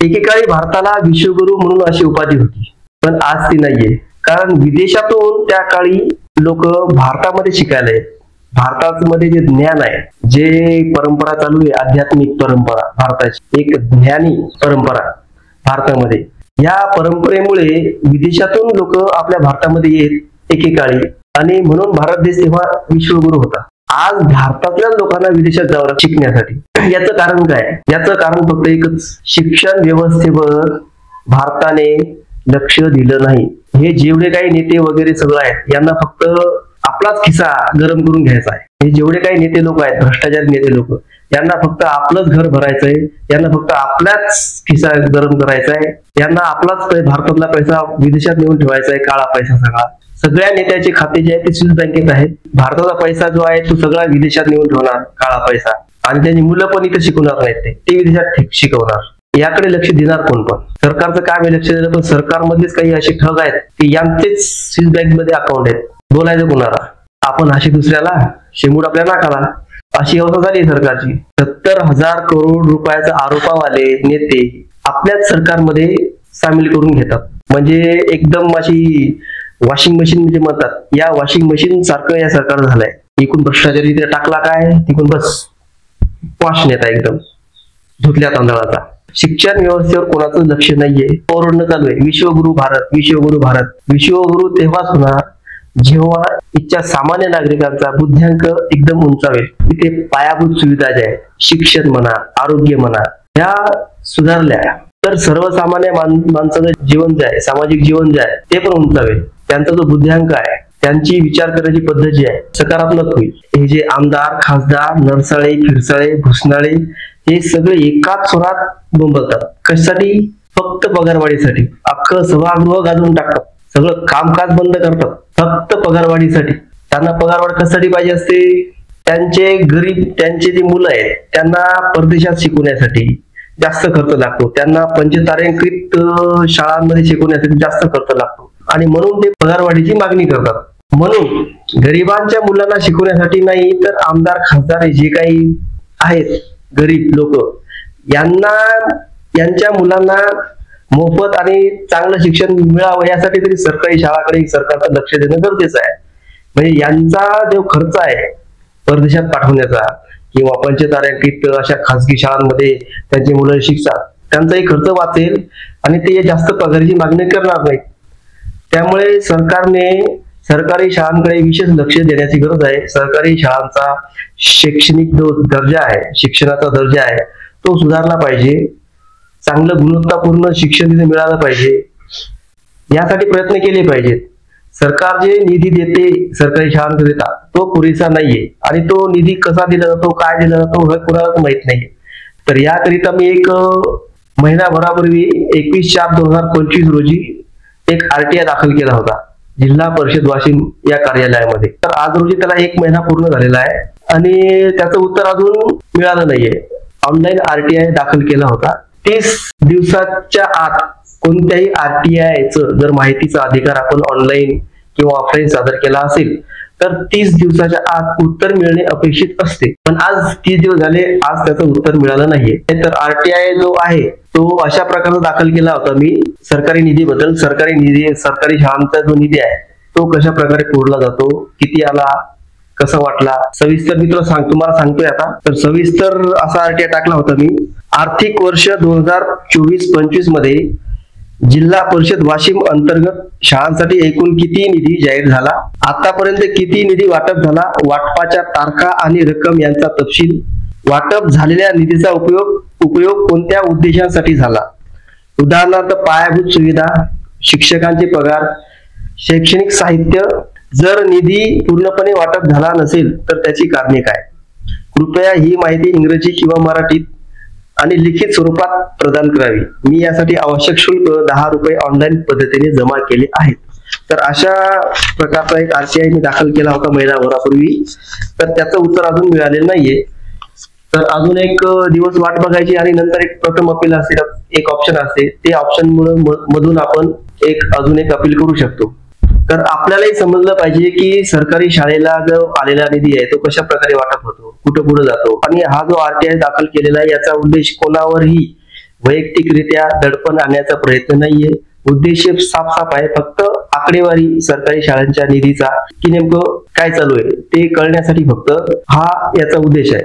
एकेकाळी भारताला विश्वगुरु म्हणून अशी उपाधी होती, पण आज ती नाहीये. कारण विदेशातून त्या काळी लोक भारतामध्ये शिकायला आहेत. भारतामध्ये जे ज्ञान आहे, जे परंपरा चालू आहे, आध्यात्मिक परंपरा, भारताची एक ज्ञानी परंपरा भारतामध्ये, या परंपरेमुळे विदेशातून लोक आपल्या भारतामध्ये येत एकेकाळी, आणि म्हणून भारत देश तेव्हा विश्वगुरु होता. आज भारतातल्या लोकांना विदेशात जावं शिकण्यासाठी. याचं कारण काय? याचं कारण फक्त एकच, शिक्षण व्यवस्थेवर भारताने लक्ष दिलं नाही. हे जेवढे काही नेते वगैरे सगळं आहेत, यांना फक्त आपलाच खिसा गरम करून घ्यायचा आहे. हे जेवढे काही नेते लोक आहेत, भ्रष्टाचारी नेते लोक, यांना फक्त आपलंच घर भरायचंय, यांना फक्त आपल्याच खिसा गरम करायचा आहे, यांना आपलाच भारतातला पैसा विदेशात नेऊन ठेवायचा आहे, काळा पैसा सगळा. सगळ्या नेत्याचे खाते जे आहेत ते स्विस बँकेत आहेत. भारताचा पैसा जो आहे तो सगळा विदेशात नेऊन ठेवणार, काळा पैसा, आणि त्यांची मुलं पण इथे शिकवणार नाहीत, ते विदेशात शिकवणार. याकडे लक्ष देणार कोण? पण सरकारचं काम आहे लक्ष देणं, पण सरकारमध्येच काही असे ठग आहेत की यांचेच स्विस बँक मध्ये अकाउंट आहेत. बोलायचं कोणाला? आपण अशी दुसऱ्याला, शेंबूड आपल्या नाकाला, अशी अवस्था झाली सरकारची. 70,000 करोड रुपयाचा आरोपावाले नेते आपल्याच सरकारमध्ये सामील करून घेतात. म्हणजे एकदम अशी वॉशिंग मशीन म्हणजे म्हणतात, या वॉशिंग मशीन सारखं या सरकार झालंय. एकूण भ्रष्टाचारी तिथे टाकला काय, तिकून बस वॉश नेता एकदम धुतल्या तांदळाचा. शिक्षण व्यवस्थेवर कोणाचं लक्ष नाहीये. ओरडणं चालू आहे, विश्वगुरु भारत, विश्वगुरु भारत. विश्वगुरु तेव्हाच होणार जेव्हा इथच्या सामान्य नागरिकांचा बुद्ध्यांक एकदम उंचावेल. तिथे पायाभूत सुविधा ज्या आहेत, शिक्षण म्हणा, आरोग्य म्हणा, ह्या सुधारल्या तर सर्वसामान्य माणसाचं जीवन जे आहे, सामाजिक जीवन जे आहे, ते पण उंचावेल. त्यांचा जो बुद्ध्यांक आहे, त्यांची विचार करण्याची पद्धत जी आहे सकारात्मक होईल. हे जे आमदार, खासदार, नरसाळे, फिरसाळे, भुसनाळे, हे सगळे एकाच स्वरात बोंबलतात. कशासाठी? फक्त पगारवाढीसाठी. अख्खं सभागृह गाजवून टाकतात, सगळं कामकाज बंद करतात फक्त पगारवाढीसाठी. त्यांना पगारवाढ कशासाठी पाहिजे असते? त्यांचे गरीब, त्यांचे जे मुलं आहेत त्यांना परदेशात शिकवण्यासाठी जास्त खर्च लागतो, त्यांना पंचतारांकित शाळांमध्ये शिकवण्यासाठी जास्त खर्च लागतो, आणि म्हणून ते पगारवाढीची मागणी करतात. म्हणून गरिबांच्या मुलांना शिकवण्यासाठी नाही, तर आमदार, खासदार जे काही आहेत गरीब लोक, यांच्या मुलांना मोफत आणि चांगलं शिक्षण मिळावं यासाठी तरी सरकारी शाळाकडे सरकारचं लक्ष देणं गरजेचं आहे. म्हणजे यांचा जो खर्च आहे परदेशात पाठवण्याचा किंवा पंचतारांकित अशा खासगी शाळांमध्ये त्यांची मुलं शिकतात, त्यांचाही खर्च वाचेल आणि ते जास्त पगाराची मागणी करणार नाहीत. त्यामुळे सरकारने सरकारी शाळांकडे विशेष लक्ष देण्याची गरज आहे. सरकारी शाळांचा शैक्षणिक जो दर्जा आहे, शिक्षणाचा दर्जा आहे, तो सुधारला पाहिजे. चांगलं गुणवत्तापूर्ण शिक्षण तिथे मिळालं पाहिजे, यासाठी प्रयत्न केले पाहिजेत. सरकार जे निधी देते सरकारी शाळांकडे देतात तो पुरेसा नाहीये, आणि तो निधी कसा दिला जातो, काय दिला जातो हे कुणालाच माहित नाहीये. तर याकरिता मी एक महिनाभरापूर्वी 21/4/2025 रोजी एक RTI दाखल केला होता जिल्हा परिषद वाशिम या कार्यालयामध्ये. तर आज रोजी त्याला 1 महिना पूर्ण झालेला आहे आणि त्याचं उत्तर अजून मिळालं नाहीये. ऑनलाईन RTI दाखल केला होता. 30 दिवसाच्या आत कोणत्याही RTIचं जर माहितीचा अधिकार आपण ऑनलाईन किंवा ऑफलाईन सादर केला असेल तर 30 दिवसाच्या आत उत्तर मिळणे अपेक्षित असते. पण आज 30 दिवस झाले, आज त्याचं उत्तर मिळालं नाहीये. तर RTI जो आहे तो अशा प्रकारे दाखल केला होता मी सरकारी निधीबद्दल. सरकारी शाळांचा जो निधी आहे तो कशा प्रकारे पुरला जातो, किती आला, कसा वाटला, सविस्तर मी तुला तुम्हाला सांगतोय आता. तर सविस्तर असा RTI टाकला होता मी. आर्थिक वर्ष 2024-25 मध्ये जिल्हा परिषद वाशिम अंतर्गत शाळांसाठी एकूण किती निधी जाहीर झाला, आतापर्यंत किती निधी वाटप झाला, वाटपाच्या तारखा आणि रक्कम यांचा तपशील, वाटप झालेल्या निधीचा उपयोग कोणत्या उद्देशांसाठी झाला, उदाहरणार्थ पायाभूत सुविधा, शिक्षकांचे पगार, शैक्षणिक साहित्य. जर निधी पूर्णपणे वाटप झाला नसेल तर त्याची कारणे काय? कृपया ही माहिती इंग्रजी किंवा मराठीत आणि लिखित स्वरूपात प्रदान करावी. मी यासाठी आवश्यक शुल्क 10 रुपये ऑनलाईन पद्धतीने जमा केले आहेत. तर अशा प्रकारचा एक RTI मी दाखल केला होता महिनाभरापूर्वी. तर त्याचं उत्तर अजून मिळालेलं नाहीये. तर अजून एक दिवस वाट बघायची आणि नंतर एक प्रथम अपील असते, एक ऑप्शन असते, ते ऑप्शन मधून आपण अजून एक अपील करू शकतो. तर आपल्यालाही समजलं पाहिजे की सरकारी शाळेला जो आलेला निधी आहे तो कशा प्रकारे वाटप होतो, कुठं पुढे जातो, आणि हा जो RTI दाखल केलेला आहे याचा उद्देश कोणावरही वैयक्तिकरित्या दडपण आणण्याचा प्रयत्न नाहीये. उद्देश साफ आहे, फक्त आकडेवारी सरकारी शाळांच्या निधीचा की नेमकं काय चालू आहे ते कळण्यासाठी फक्त हा याचा उद्देश आहे.